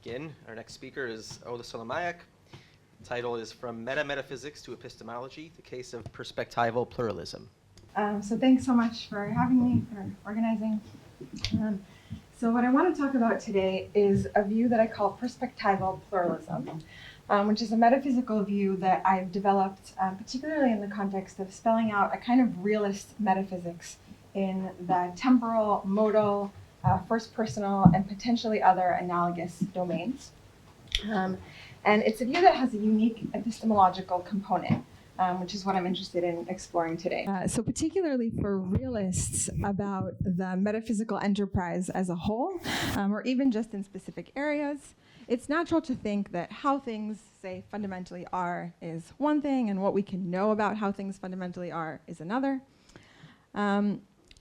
begin. Our next speaker is Olla Solomyak. The title is From Metaphysics to Epistemology, the Case of Perspectival Pluralism. So thanks so much for having me, for organizing. So what I want to talk about today is a view that I call perspectival pluralism, which is a metaphysical view that I've developed particularly in the context of spelling out a kind of realist metaphysics in the temporal, modal, first personal, and potentially other analogous domains. And it's a view that has a unique epistemological component, which is what I'm interested in exploring today. So particularly for realists about the metaphysical enterprise as a whole, or even just in specific areas, it's natural to think that how things, say, fundamentally are is one thing, and what we can know about how things fundamentally are is another.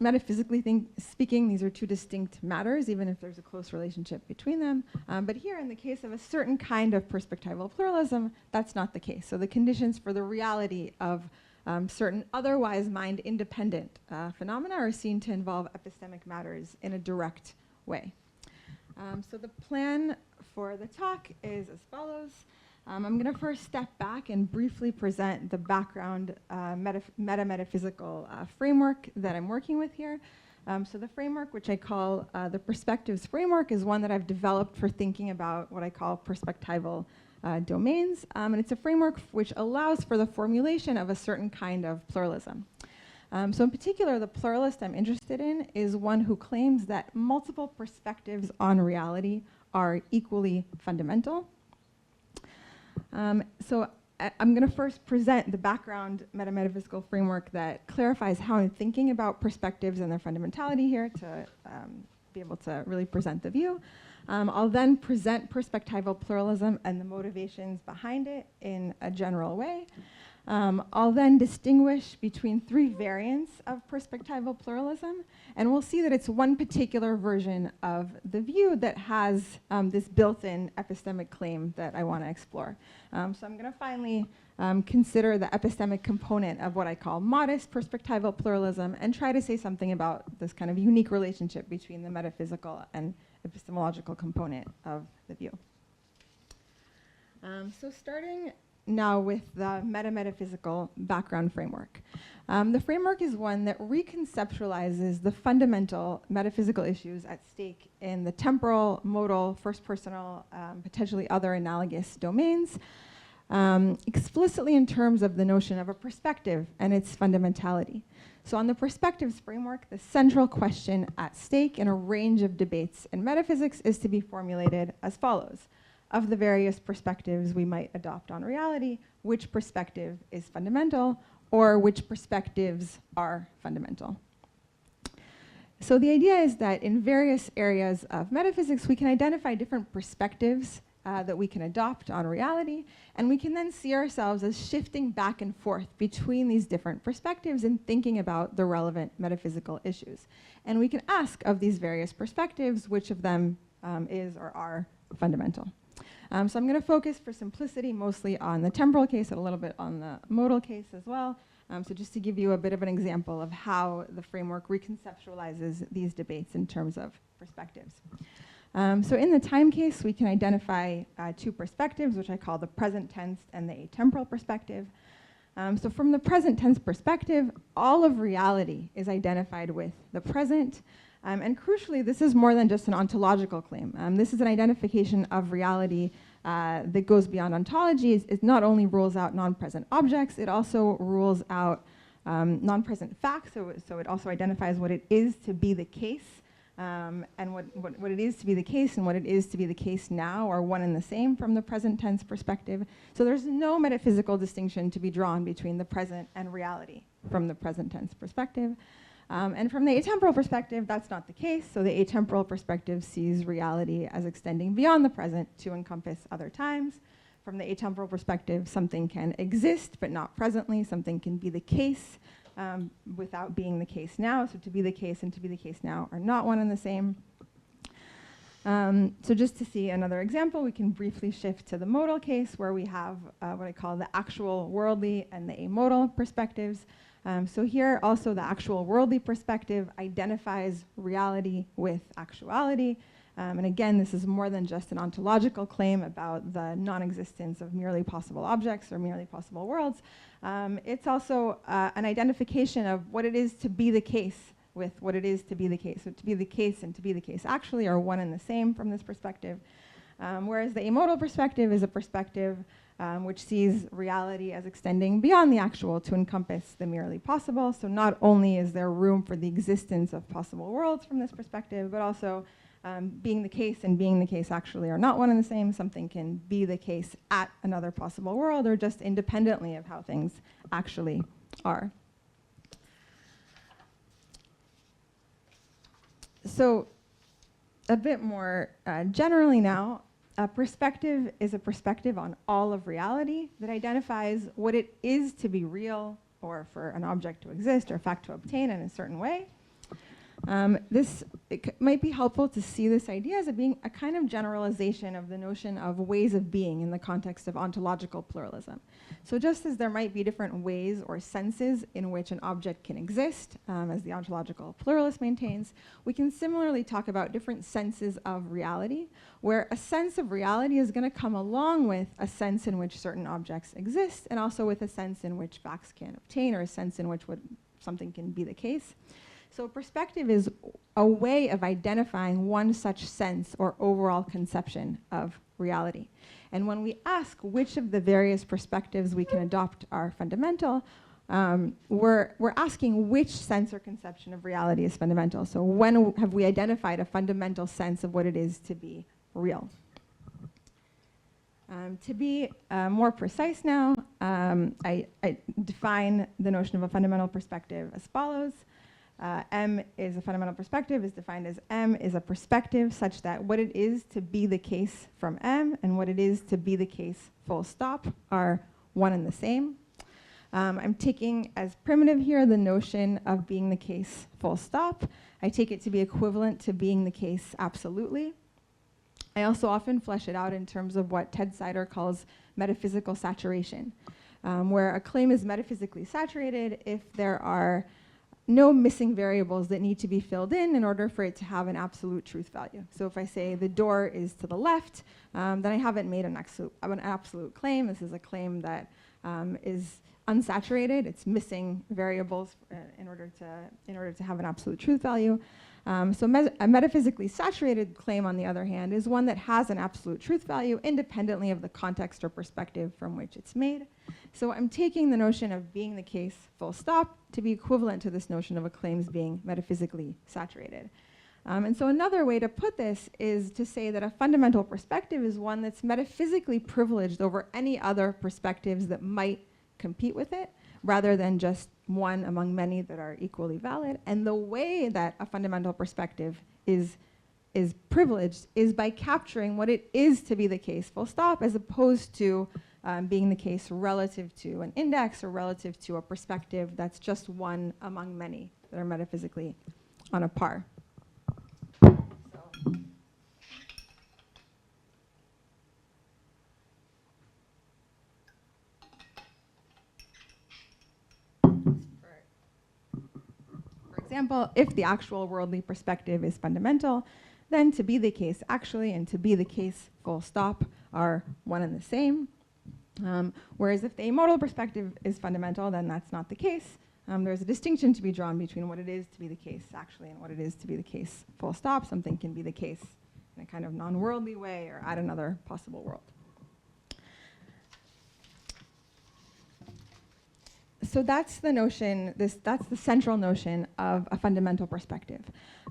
Metaphysically speaking, these are two distinct matters, even if there's a close relationship between them. But here, in the case of a certain kind of perspectival pluralism, that's not the case. So the conditions for the reality of certain otherwise mind-independent phenomena are seen to involve epistemic matters in a direct way. So the plan for the talk is as follows. I'm going to first step back and briefly present the background meta-metaphysical framework that I'm working with here. So the framework, which I call the perspectives framework, is one that I've developed for thinking about what I call perspectival domains. And it's a framework which allows for the formulation of a certain kind of pluralism. So in particular, the pluralist I'm interested in is one who claims that multiple perspectives on reality are equally fundamental. So I'm going to first present the background meta-metaphysical framework that clarifies how I'm thinking about perspectives and their fundamentality here to be able to really present the view. I'll then present perspectival pluralism and the motivations behind it in a general way. I'll then distinguish between three variants of perspectival pluralism, and we'll see that it's one particular version of the view that has this built-in epistemic claim that I want to explore. So I'm going to finally consider the epistemic component of what I call modest perspectival pluralism and try to say something about this kind of unique relationship between the metaphysical and epistemological component of the view. So starting now with the meta-metaphysical background framework. The framework is one that reconceptualizes the fundamental metaphysical issues at stake in the temporal, modal, first personal, potentially other analogous domains, explicitly in terms of the notion of a perspective and its fundamentality. So on the perspectives framework, the central question at stake in a range of debates in metaphysics is to be formulated as follows. Of the various perspectives we might adopt on reality, which perspective is fundamental, or which perspectives are fundamental? So the idea is that in various areas of metaphysics, we can identify different perspectives that we can adopt on reality, and we can then see ourselves as shifting back and forth between these different perspectives and thinking about the relevant metaphysical issues. And we can ask of these various perspectives which of them is or are fundamental. So I'm going to focus for simplicity mostly on the temporal case and a little bit on the modal case as well. So just to give you a bit of an example of how the framework reconceptualizes these debates in terms of perspectives. So in the time case, we can identify two perspectives, which I call the present tense and the atemporal perspective. So from the present tense perspective, all of reality is identified with the present. And crucially, this is more than just an ontological claim. This is an identification of reality that goes beyond ontology. It not only rules out non-present objects, it also rules out non-present facts. So it also identifies what it is to be the case, and what it is to be the case and what it is to be the case now are one and the same from the present tense perspective. So there's no metaphysical distinction to be drawn between the present and reality from the present tense perspective. And from the atemporal perspective, that's not the case. So the atemporal perspective sees reality as extending beyond the present to encompass other times. From the atemporal perspective, something can exist, but not presently. Something can be the case without being the case now. So to be the case and to be the case now are not one and the same. So just to see another example, we can briefly shift to the modal case where we have what I call the actual worldly and the amodal perspectives. So here also the actual worldly perspective identifies reality with actuality, And again, this is more than just an ontological claim about the non-existence of merely possible objects or merely possible worlds. It's also an identification of what it is to be the case with what it is to be the case. So to be the case and to be the case actually are one and the same from this perspective. Whereas the amodal perspective is a perspective which sees reality as extending beyond the actual to encompass the merely possible. So not only is there room for the existence of possible worlds from this perspective, but also being the case and being the case actually are not one and the same. Something can be the case at another possible world or just independently of how things actually are. So a bit more generally now, a perspective is a perspective on all of reality that identifies what it is to be real or for an object to exist or a fact to obtain in a certain way. It might be helpful to see this idea as being a kind of generalization of the notion of ways of being in the context of ontological pluralism. So just as there might be different ways or senses in which an object can exist, as the ontological pluralist maintains, we can similarly talk about different senses of reality, where a sense of reality is going to come along with a sense in which certain objects exist, and also with a sense in which facts can obtain, or a sense in which something can be the case. So perspective is a way of identifying one such sense or overall conception of reality. And when we ask which of the various perspectives we can adopt are fundamental, we're asking which sense or conception of reality is fundamental. So when have we identified a fundamental sense of what it is to be real? To be more precise now, I define the notion of a fundamental perspective as follows. M is a fundamental perspective, is defined as M is a perspective such that what it is to be the case from M and what it is to be the case full stop are one and the same. I'm taking as primitive here the notion of being the case full stop. I take it to be equivalent to being the case absolutely. I also often flesh it out in terms of what Ted Sider calls metaphysical saturation, where a claim is metaphysically saturated if there are no missing variables that need to be filled in order for it to have an absolute truth value. So if I say the door is to the left, then I haven't made an absolute claim. This is a claim that is unsaturated. It's missing variables in order to have an absolute truth value. So a metaphysically saturated claim, on the other hand, is one that has an absolute truth value independently of the context or perspective from which it's made. So I'm taking the notion of being the case full stop to be equivalent to this notion of a claim's being metaphysically saturated. And so another way to put this is to say that a fundamental perspective is one that's metaphysically privileged over any other perspectives that might compete with it, rather than just one among many that are equally valid. And the way that a fundamental perspective is privileged is by capturing what it is to be the case full stop, as opposed to being the case relative to an index or relative to a perspective that's just one among many that are metaphysically on a par. For example, if the actual worldly perspective is fundamental, then to be the case actually and to be the case full stop are one and the same. Whereas if the amodal perspective is fundamental, then that's not the case. There's a distinction to be drawn between what it is to be the case actually and what it is to be the case full stop. Something can be the case in a kind of non-worldly way or at another possible world. So that's the notion, that's the central notion of a fundamental perspective.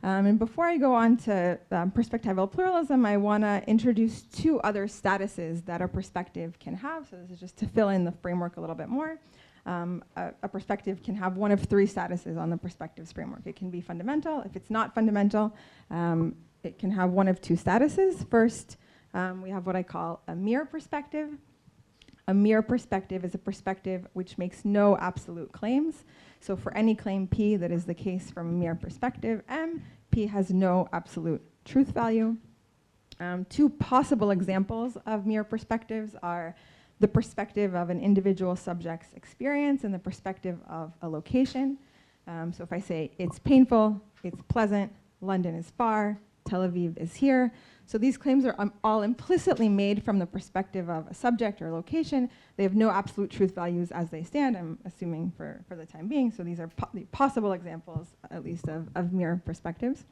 And before I go on to perspectival pluralism, I want to introduce two other statuses that a perspective can have. So this is just to fill in the framework a little bit more. A perspective can have one of three statuses on the perspectives framework. It can be fundamental. If it's not fundamental, it can have one of two statuses. First, we have what I call a mere perspective. A mere perspective is a perspective which makes no absolute claims. So for any claim P that is the case from a mere perspective M, P has no absolute truth value. Two possible examples of mere perspectives are the perspective of an individual subject's experience and the perspective of a location. So if I say it's painful, it's pleasant, London is far, Tel Aviv is here. So these claims are all implicitly made from the perspective of a subject or location. They have no absolute truth values as they stand, I'm assuming for the time being. So these are the possible examples, at least, of mere perspectives.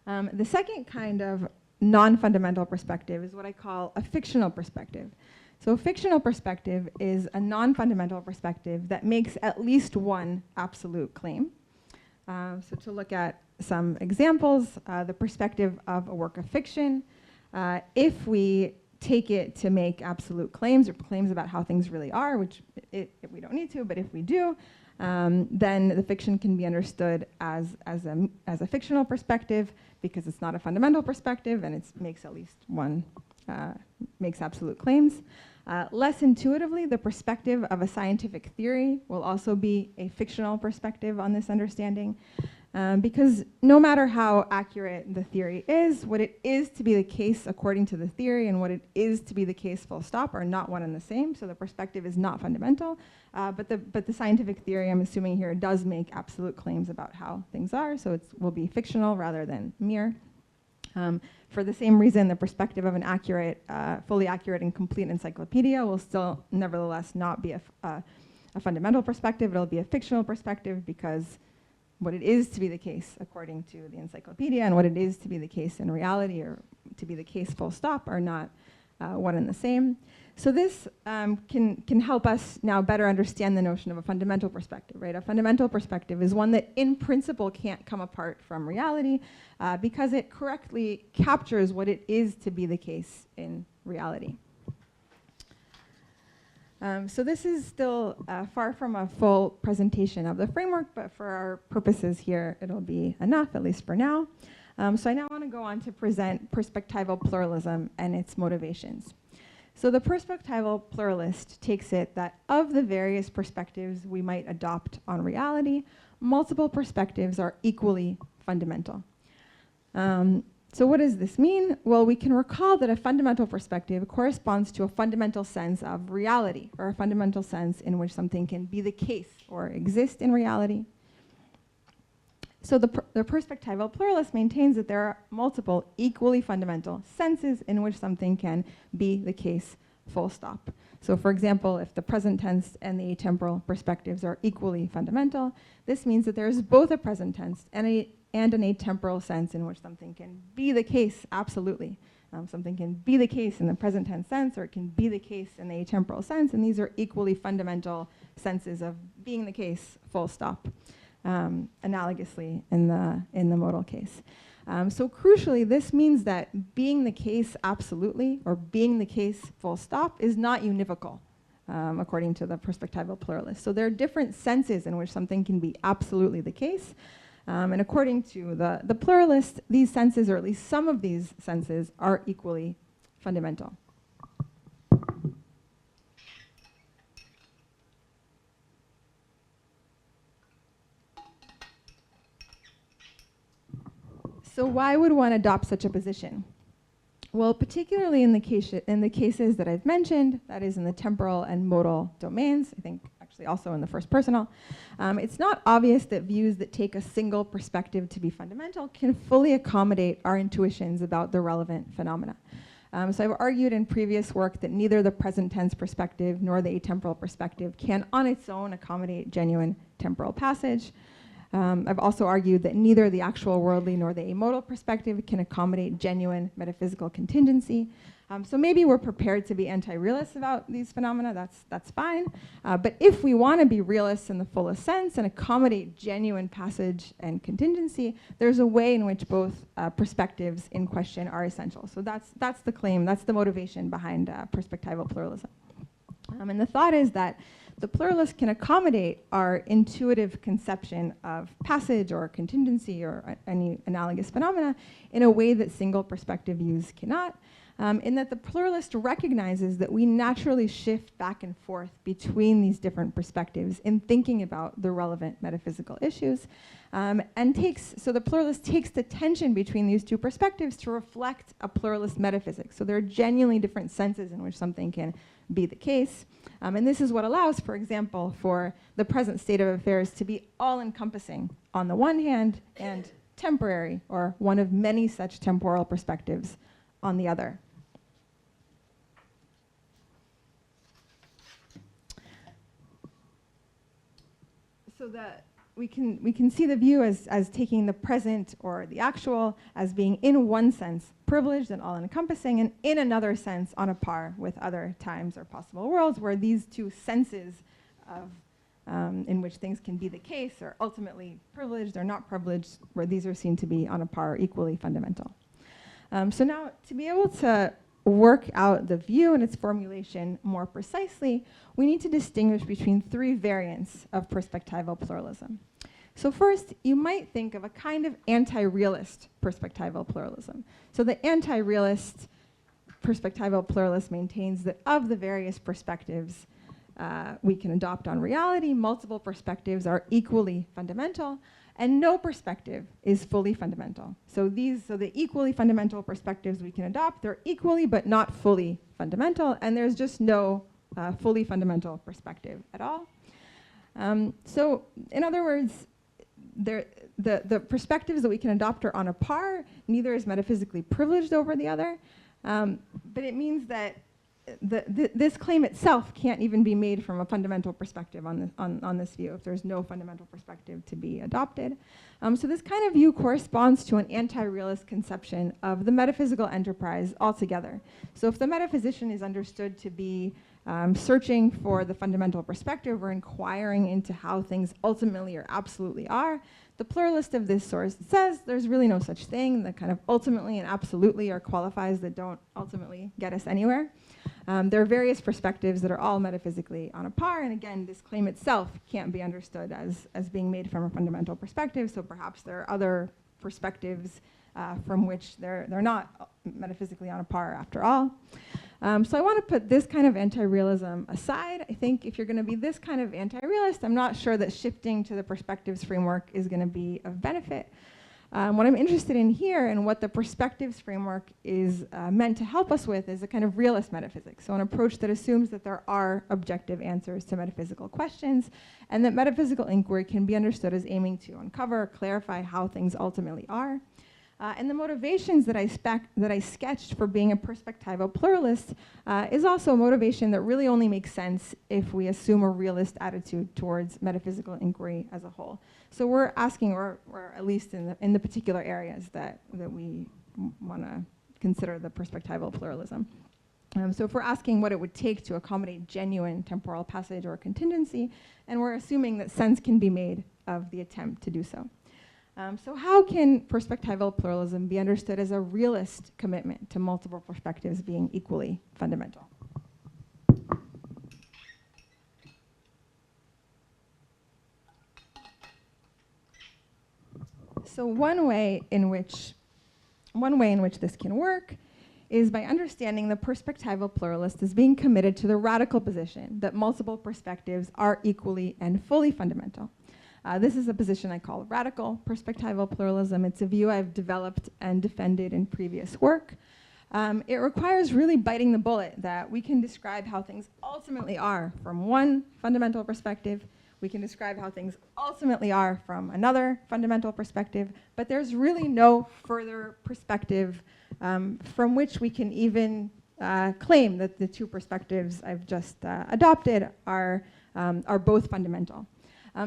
The second kind of non-fundamental perspective is what I call a fictional perspective. So a fictional perspective is a non-fundamental perspective that makes at least one absolute claim. So to look at some examples, the perspective of a work of fiction. If we take it to make absolute claims or claims about how things really are, which we don't need to, but if we do, then the fiction can be understood as a fictional perspective because it's not a fundamental perspective and it makes at least one, makes absolute claims. Less intuitively, the perspective of a scientific theory will also be a fictional perspective on this understanding. Because no matter how accurate the theory is, what it is to be the case according to the theory and what it is to be the case full stop are not one and the same. So the perspective is not fundamental, but the scientific theory, I'm assuming here, does make absolute claims about how things are. So it will be fictional rather than mere. For the same reason, the perspective of an accurate, fully accurate and complete encyclopedia will still nevertheless not be a fundamental perspective. It'll be a fictional perspective because what it is to be the case according to the encyclopedia and what it is to be the case in reality or to be the case full stop are not one and the same. So this can help us now better understand the notion of a fundamental perspective, right? A fundamental perspective is one that in principle can't come apart from reality because it correctly captures what it is to be the case in reality. So this is still far from a full presentation of the framework, but for our purposes here, it'll be enough, at least for now. So I now want to go on to present perspectival pluralism and its motivations. So the perspectival pluralist takes it that of the various perspectives we might adopt on reality, multiple perspectives are equally fundamental. So what does this mean? Well, we can recall that a fundamental perspective corresponds to a fundamental sense of reality, or a fundamental sense in which something can be the case or exist in reality. So the perspectival pluralist maintains that there are multiple equally fundamental senses in which something can be the case, full stop. So for example, if the present tense and the atemporal perspectives are equally fundamental, this means that there is both a present tense and an atemporal sense in which something can be the case, absolutely. Something can be the case in the present tense sense, or it can be the case in the atemporal sense, and these are equally fundamental senses of being the case, full stop, analogously in the modal case. So crucially, this means that being the case absolutely, or being the case full stop, is not univocal, according to the perspectival pluralist. So there are different senses in which something can be absolutely the case. And according to the pluralist, these senses, or at least some of these senses, are equally fundamental. So why would one adopt such a position? Well, particularly in the cases that I've mentioned, that is in the temporal and modal domains, I think actually also in the first personal, it's not obvious that views that take a single perspective to be fundamental can fully accommodate our intuitions about the relevant phenomena. So I've argued in previous work that neither the present tense perspective nor the atemporal perspective can on its own accommodate genuine temporal passage. I've also argued that neither the actual worldly nor the amodal perspective can accommodate genuine metaphysical contingency. So maybe we're prepared to be anti-realists about these phenomena, that's fine. But if we want to be realists in the fullest sense and accommodate genuine passage and contingency, there's a way in which both perspectives in question are essential. So that's the claim, that's the motivation behind perspectival pluralism. And the thought is that the pluralist can accommodate our intuitive conception of passage or contingency or any analogous phenomena in a way that single perspective views cannot, in that the pluralist recognizes that we naturally shift back and forth between these different perspectives in thinking about the relevant metaphysical issues, and so the pluralist takes the tension between these two perspectives to reflect a pluralist metaphysics. So there are genuinely different senses in which something can be the case. And this is what allows, for example, for the present state of affairs to be all-encompassing on the one hand and temporary, or one of many such temporal perspectives on the other. So that we can see the view as taking the present or the actual as being in one sense privileged and all-encompassing, and in another sense on a par with other times or possible worlds, where these two senses of in which things can be the case are ultimately privileged or not privileged, where these are seen to be on a par, equally fundamental. So now, to be able to work out the view and its formulation more precisely, we need to distinguish between three variants of perspectival pluralism. So first, you might think of a kind of anti-realist perspectival pluralism. So the anti-realist perspectival pluralist maintains that of the various perspectives we can adopt on reality, multiple perspectives are equally fundamental, and no perspective is fully fundamental. So the equally fundamental perspectives we can adopt, they're equally but not fully fundamental, and there's just no fully fundamental perspective at all. So in other words, the perspectives that we can adopt are on a par. Neither is metaphysically privileged over the other, but it means that this claim itself can't even be made from a fundamental perspective on this view, if there's no fundamental perspective to be adopted. So this kind of view corresponds to an anti-realist conception of the metaphysical enterprise altogether. So if the metaphysician is understood to be searching for the fundamental perspective or inquiring into how things ultimately or absolutely are, the pluralist of this source says there's really no such thing. The kind of ultimately and absolutely are qualifiers that don't ultimately get us anywhere. There are various perspectives that are all metaphysically on a par, and again, this claim itself can't be understood as being made from a fundamental perspective, so perhaps there are other perspectives from which they're not metaphysically on a par after all. So I want to put this kind of anti-realism aside. I think if you're going to be this kind of anti-realist, I'm not sure that shifting to the perspectives framework is going to be of benefit. What I'm interested in here and what the perspectives framework is meant to help us with is a kind of realist metaphysics. So an approach that assumes that there are objective answers to metaphysical questions, and that metaphysical inquiry can be understood as aiming to uncover, clarify how things ultimately are. And the motivations that I sketched for being a perspectival pluralist is also a motivation that really only makes sense if we assume a realist attitude towards metaphysical inquiry as a whole. So we're asking, or at least in the particular areas that we want to consider the perspectival pluralism. So if we're asking what it would take to accommodate genuine temporal passage or contingency, and we're assuming that sense can be made of the attempt to do so. So how can perspectival pluralism be understood as a realist commitment to multiple perspectives being equally fundamental? So one way in which this can work is by understanding the perspectival pluralist as being committed to the radical position that multiple perspectives are equally and fully fundamental. This is a position I call radical perspectival pluralism. It's a view I've developed and defended in previous work. It requires really biting the bullet that we can describe how things ultimately are from one fundamental perspective. We can describe how things ultimately are from another fundamental perspective, but there's really no further perspective from which we can even claim that the two perspectives I've just adopted are both fundamental.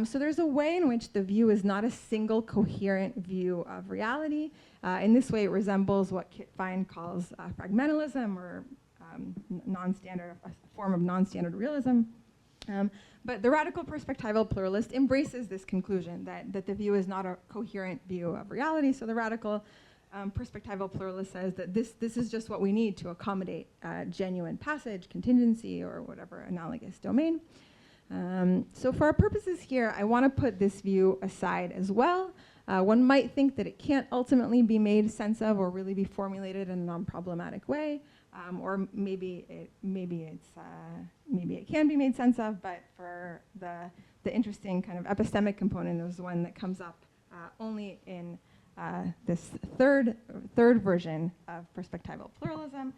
So there's a way in which the view is not a single coherent view of reality. In this way, it resembles what Kit Fine calls fragmentalism, or non-standard, a form of non-standard realism. But the radical perspectival pluralist embraces this conclusion that the view is not a coherent view of reality. So the radical perspectival pluralist says that this is just what we need to accommodate genuine passage, contingency, or whatever analogous domain. So for our purposes here, I want to put this view aside as well. One might think that it can't ultimately be made sense of or really be formulated in a non-problematic way, or maybe it can be made sense of, but for the interesting kind of epistemic component is one that comes up only in this third version of perspectival pluralism,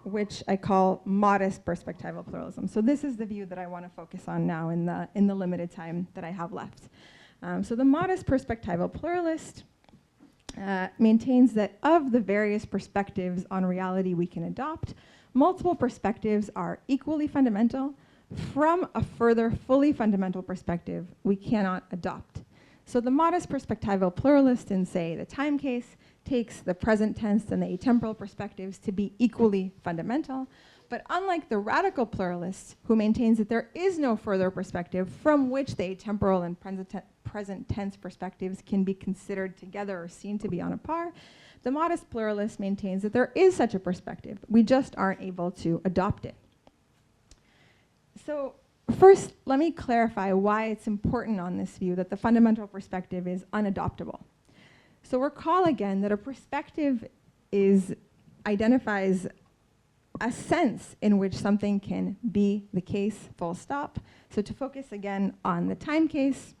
which I call modest perspectival pluralism. So this is the view that I want to focus on now in the limited time that I have left. So the modest perspectival pluralist maintains that of the various perspectives on reality we can adopt, multiple perspectives are equally fundamental. From a further fully fundamental perspective, we cannot adopt. So the modest perspectival pluralist in, say, the time case takes the present tense and the atemporal perspectives to be equally fundamental. But unlike the radical pluralist, who maintains that there is no further perspective from which the atemporal and present tense perspectives can be considered together or seen to be on a par, the modest pluralist maintains that there is such a perspective. We just aren't able to adopt it. So first, let me clarify why it's important on this view that the fundamental perspective is unadoptable. So recall again that a perspective identifies a sense in which something can be the case, full stop. So to focus again on the time case,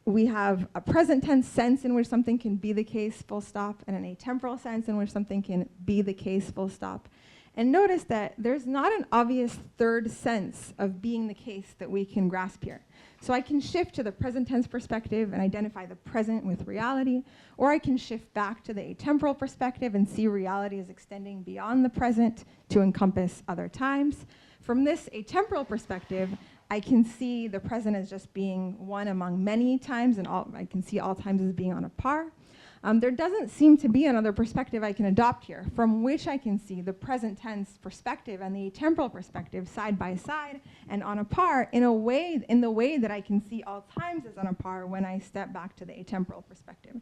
we have a present tense sense in which something can be the case, full stop, and an atemporal sense in which something can be the case, full stop. And notice that there's not an obvious third sense of being the case that we can grasp here. So I can shift to the present tense perspective and identify the present with reality, or I can shift back to the atemporal perspective and see reality as extending beyond the present to encompass other times. From this atemporal perspective, I can see the present as just being one among many times, and I can see all times as being on a par. There doesn't seem to be another perspective I can adopt here, from which I can see the present tense perspective and the atemporal perspective side by side and on a par in the way that I can see all times as on a par when I step back to the atemporal perspective.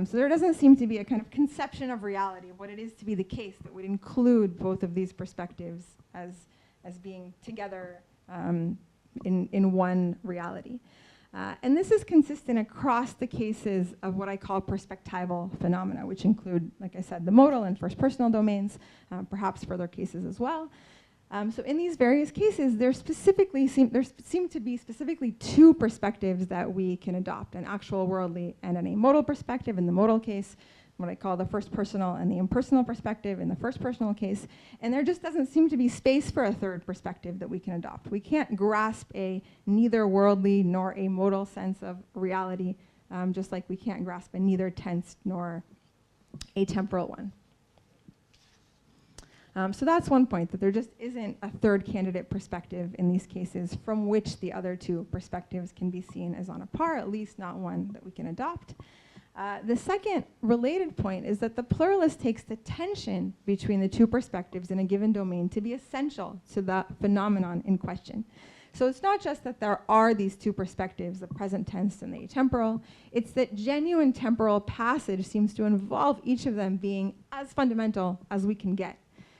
So there doesn't seem to be a kind of conception of reality, of what it is to be the case, that would include both of these perspectives as being together in one reality. And this is consistent across the cases of what I call perspectival phenomena, which include, like I said, the modal and first personal domains, perhaps further cases as well. So in these various cases, there seem to be specifically two perspectives that we can adopt, an actual worldly and an amodal perspective in the modal case, what I call the first personal and the impersonal perspective in the first personal case. And there just doesn't seem to be space for a third perspective that we can adopt. We can't grasp a neither worldly nor a modal sense of reality, just like we can't grasp a neither tense nor atemporal one. So that's one point, that there just isn't a third candidate perspective in these cases from which the other two perspectives can be seen as on a par, at least not one that we can adopt. The second related point is that the pluralist takes the tension between the two perspectives in a given domain to be essential to the phenomenon in question. So it's not just that there are these two perspectives, the present tense and the atemporal, it's that genuine temporal passage seems to involve each of them being as fundamental as we can get.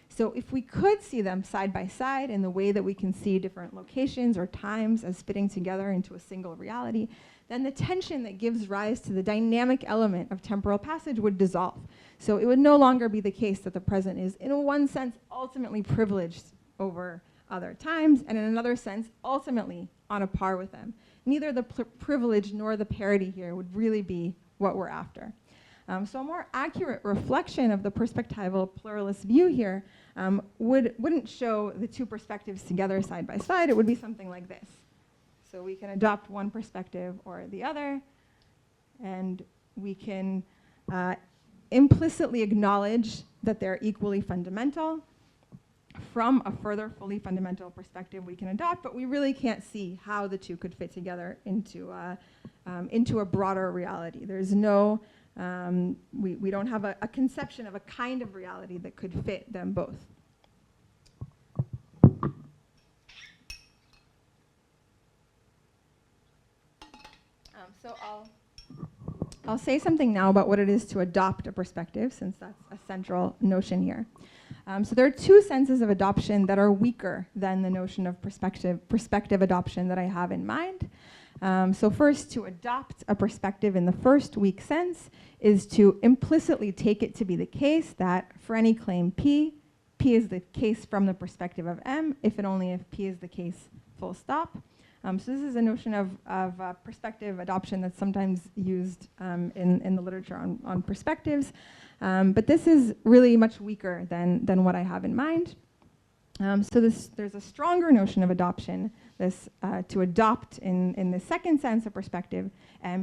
So if we could see them side by side in the way that we can see different locations or times as fitting together into a single reality, then the tension that gives rise to the dynamic element of temporal passage would dissolve. So it would no longer be the case that the present is, in one sense, ultimately privileged over other times, and in another sense, ultimately on a par with them. Neither the privilege nor the parity here would really be what we're after. So a more accurate reflection of the perspectival pluralist view here wouldn't show the two perspectives together side by side. It would be something like this. So we can adopt one perspective or the other, and we can implicitly acknowledge that they're equally fundamental. From a further fully fundamental perspective we can adopt, but we really can't see how the two could fit together into a broader reality. There's no, we don't have a conception of a kind of reality that could fit them both. So I'll say something now about what it is to adopt a perspective, since that's a central notion here. So there are two senses of adoption that are weaker than the notion of perspective adoption that I have in mind. So first, to adopt a perspective in the first weak sense is to implicitly take it to be the case that for any claim P is the case from the perspective of M, if and only if P is the case, full stop. So this is a notion of perspective adoption that's sometimes used in the literature on perspectives. But this is really much weaker than what I have in mind. There's a stronger notion of adoption. To adopt in the second sense of perspective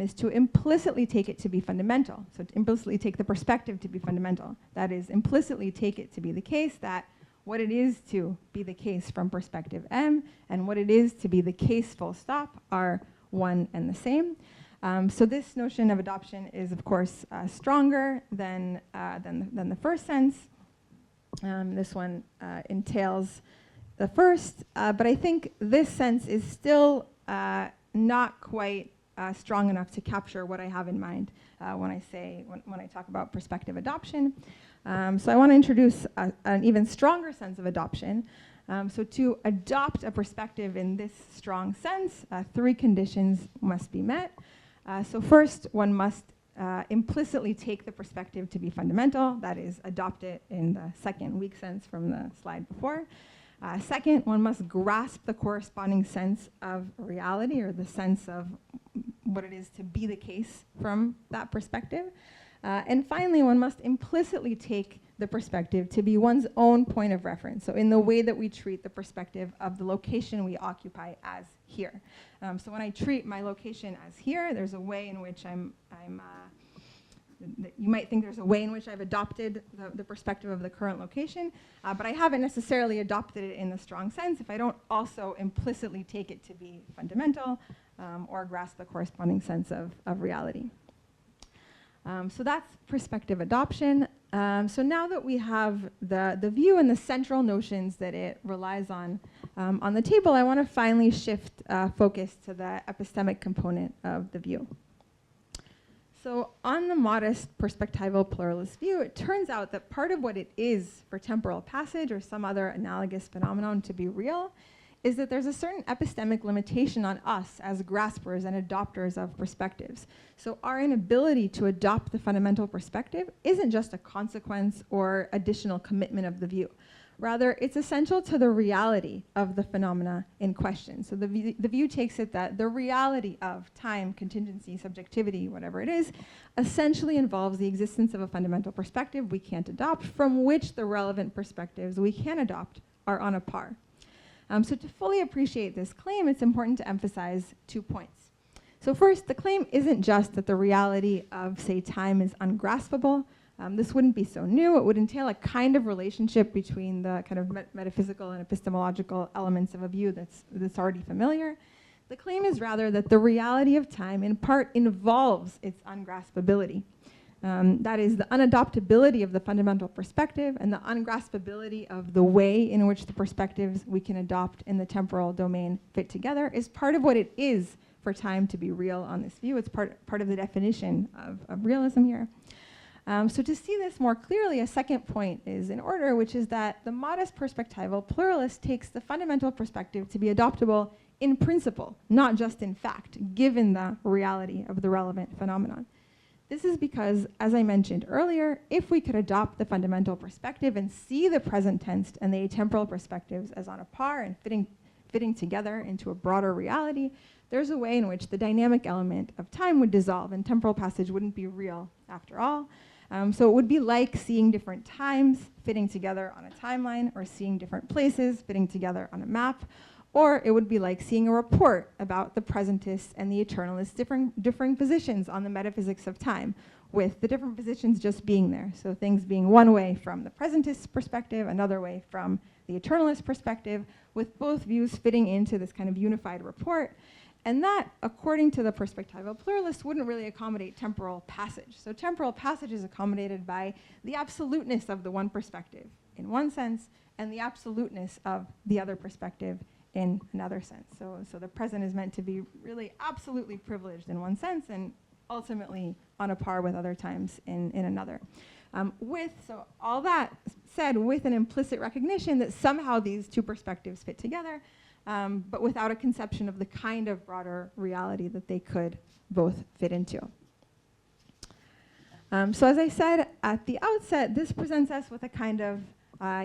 is to implicitly take it to be fundamental. So to implicitly take the perspective to be fundamental. That is, implicitly take it to be the case that what it is to be the case from perspective M and what it is to be the case full stop are one and the same. So this notion of adoption is, of course, stronger than the first sense. This one entails the first, but I think this sense is still not quite strong enough to capture what I have in mind when I talk about perspective adoption. So I want to introduce an even stronger sense of adoption. So to adopt a perspective in this strong sense, 3 conditions must be met. So first, one must implicitly take the perspective to be fundamental, that is, adopt it in the second weak sense from the slide before. Second, one must grasp the corresponding sense of reality, or the sense of what it is to be the case from that perspective. And finally, one must implicitly take the perspective to be one's own point of reference, so in the way that we treat the perspective of the location we occupy as here. So when I treat my location as here, there's a way in which you might think there's a way in which I've adopted the perspective of the current location, but I haven't necessarily adopted it in the strong sense if I don't also implicitly take it to be fundamental or grasp the corresponding sense of reality. So that's perspective adoption. So now that we have the view and the central notions that it relies on the table, I want to finally shift focus to the epistemic component of the view. So on the modest perspectival pluralist view, it turns out that part of what it is for temporal passage or some other analogous phenomenon to be real is that there's a certain epistemic limitation on us as graspers and adopters of perspectives. So our inability to adopt the fundamental perspective isn't just a consequence or additional commitment of the view. Rather, it's essential to the reality of the phenomena in question. So the view takes it that the reality of time, contingency, subjectivity, whatever it is, essentially involves the existence of a fundamental perspective we can't adopt, from which the relevant perspectives we can adopt are on a par. So to fully appreciate this claim, it's important to emphasize 2 points. So first, the claim isn't just that the reality of, say, time is ungraspable. This wouldn't be so new. It would entail a kind of relationship between the kind of metaphysical and epistemological elements of a view that's already familiar. The claim is rather that the reality of time in part involves its ungraspability. That is, the unadoptability of the fundamental perspective and the ungraspability of the way in which the perspectives we can adopt in the temporal domain fit together is part of what it is for time to be real on this view. It's part of the definition of realism here. So to see this more clearly, a second point is in order, which is that the modest perspectival pluralist takes the fundamental perspective to be adoptable in principle, not just in fact, given the reality of the relevant phenomenon. This is because, as I mentioned earlier, if we could adopt the fundamental perspective and see the present tense and the atemporal perspectives as on a par and fitting together into a broader reality, there's a way in which the dynamic element of time would dissolve and temporal passage wouldn't be real after all. So it would be like seeing different times fitting together on a timeline, or seeing different places fitting together on a map, or it would be like seeing a report about the presentists and the eternalists differing positions on the metaphysics of time, with the different positions just being there. So things being one way from the presentist perspective, another way from the eternalist perspective, with both views fitting into this kind of unified report. And that, according to the perspectival pluralist, wouldn't really accommodate temporal passage. So temporal passage is accommodated by the absoluteness of the one perspective in one sense, and the absoluteness of the other perspective in another sense. So the present is meant to be really absolutely privileged in one sense, and ultimately on a par with other times in another. So all that said, with an implicit recognition that somehow these two perspectives fit together, but without a conception of the kind of broader reality that they could both fit into. So as I said at the outset, this presents us with a kind of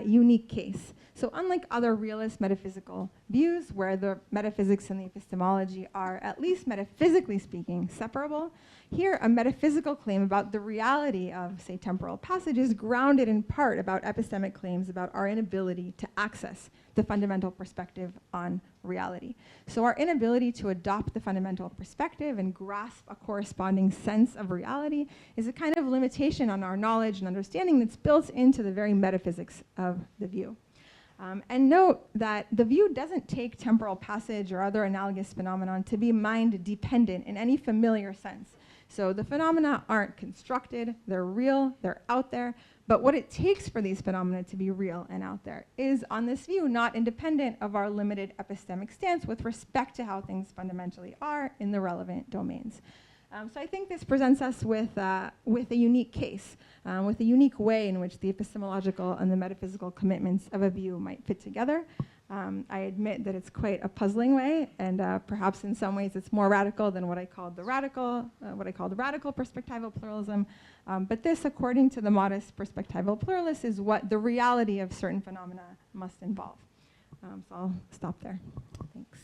unique case. So unlike other realist metaphysical views, where the metaphysics and the epistemology are, at least metaphysically speaking, separable, here a metaphysical claim about the reality of, say, temporal passage is grounded in part about epistemic claims about our inability to access the fundamental perspective on reality. So our inability to adopt the fundamental perspective and grasp a corresponding sense of reality is a kind of limitation on our knowledge and understanding that's built into the very metaphysics of the view. And note that the view doesn't take temporal passage or other analogous phenomenon to be mind-dependent in any familiar sense. So the phenomena aren't constructed, they're real, they're out there, but what it takes for these phenomena to be real and out there is, on this view, not independent of our limited epistemic stance with respect to how things fundamentally are in the relevant domains. So I think this presents us with a unique case, with a unique way in which the epistemological and the metaphysical commitments of a view might fit together. I admit that it's quite a puzzling way, and perhaps in some ways it's more radical than what I called the radical perspectival pluralism. But this, according to the modest perspectival pluralist, is what the reality of certain phenomena must involve. So I'll stop there. Thanks.